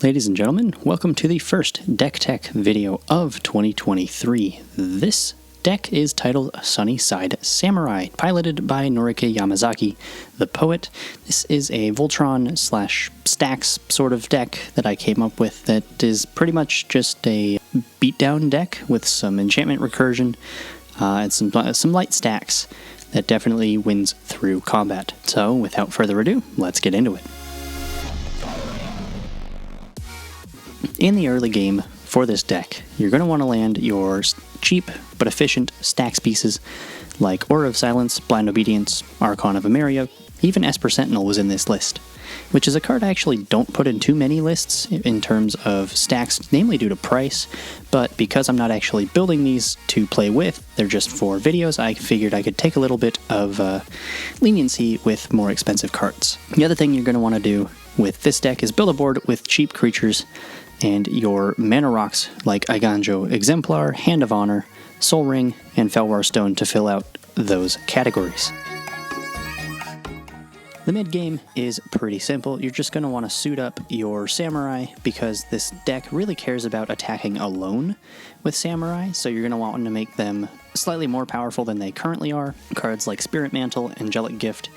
Ladies and gentlemen, welcome to the first deck tech video of 2023. This deck is titled Sunnyside Samurai, piloted by Norika Yamazaki, the poet. This is a Voltron slash stacks sort of deck that I came up with that is pretty much just a beatdown deck with some enchantment recursion and some light stacks that definitely wins through combat. So without further ado, let's get into it. In the early game for this deck, you're going to want to land your cheap but efficient stacks pieces like Aura of Silence, Blind Obedience, Archon of Emeria, even Esper Sentinel was in this list, which is a card I actually don't put in too many lists in terms of stacks, namely due to price, but because I'm not actually building these to play with, they're just for videos, I figured I could take a little bit of leniency with more expensive cards. The other thing you're going to want to do with this deck is build a board with cheap creatures and your mana rocks like Eiganjo Exemplar, Hand of Honor, Soul Ring, and Felwar Stone to fill out those categories. The mid game is pretty simple. You're just going to want to suit up your Samurai because this deck really cares about attacking alone with Samurai, so you're going to want to make them slightly more powerful than they currently are. Cards like Spirit Mantle, Angelic Gift,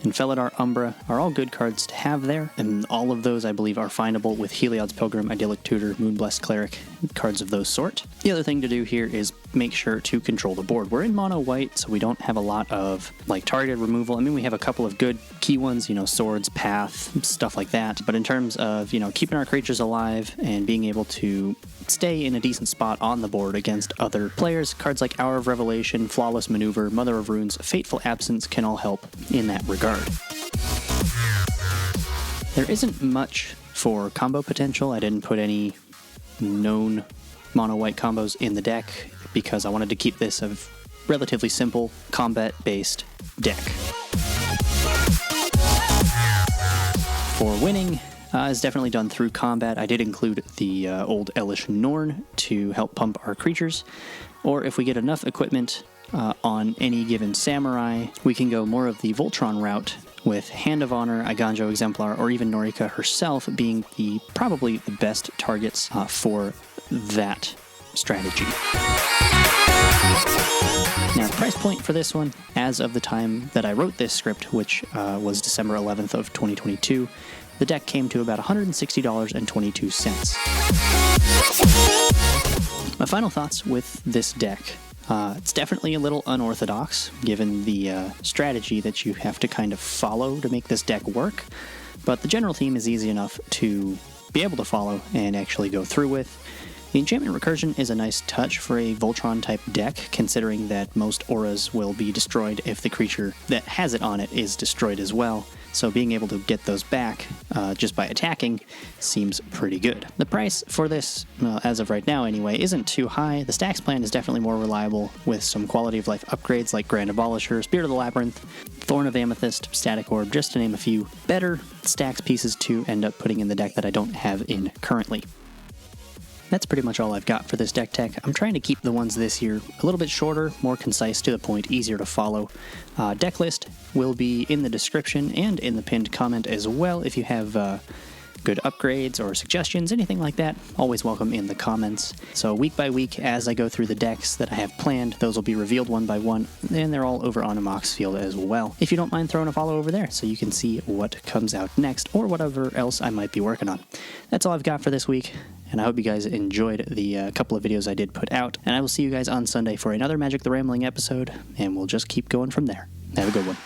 and Felidar Umbra are all good cards to have there, and all of those I believe are findable with Heliod's Pilgrim, Idyllic Tutor, Moonblessed Cleric, cards of those sort. The other thing to do here is make sure to control the board. We're in mono white, so we don't have a lot of like targeted removal. I mean, we have a couple of good key ones, swords, path, stuff like that, but in terms of, keeping our creatures alive and being able to stay in a decent spot on the board against other players, cards like Hour of Revelation, Flawless Maneuver, Mother of Runes, Fateful Absence can all help in that regard. There isn't much for combo potential. I didn't put any known mono-white combos in the deck because I wanted to keep this a relatively simple combat-based deck. For winning, is definitely done through combat. I did include the old Elish Norn to help pump our creatures, or if we get enough equipment on any given Samurai, we can go more of the Voltron route with Hand of Honor, Eiganjo Exemplar, or even Norika herself being probably the best targets for that strategy. Now, the price point for this one, as of the time that I wrote this script, which was December 11th of 2022, the deck came to about $160.22. My final thoughts with this deck. It's definitely a little unorthodox, given the strategy that you have to kind of follow to make this deck work, but the general theme is easy enough to be able to follow and actually go through with. The enchantment recursion is a nice touch for a Voltron-type deck, considering that most auras will be destroyed if the creature that has it on it is destroyed as well, so being able to get those back just by attacking seems pretty good. The price for this, as of right now anyway, isn't too high. The stacks plan is definitely more reliable with some quality of life upgrades like Grand Abolisher, Spirit of the Labyrinth, Thorn of Amethyst, Static Orb, just to name a few better stacks pieces to end up putting in the deck that I don't have in currently. That's pretty much all I've got for this deck tech. I'm trying to keep the ones this year a little bit shorter, more concise, to the point, easier to follow. Deck list will be in the description and in the pinned comment as well. If you have good upgrades or suggestions, anything like that, always welcome in the comments. So week by week, as I go through the decks that I have planned, those will be revealed one by one, and they're all over on Amox Field as well. If you don't mind throwing a follow over there so you can see what comes out next or whatever else I might be working on. That's all I've got for this week, and I hope you guys enjoyed the couple of videos I did put out, and I will see you guys on Sunday for another Magic the Rambling episode, and we'll just keep going from there. Have a good one.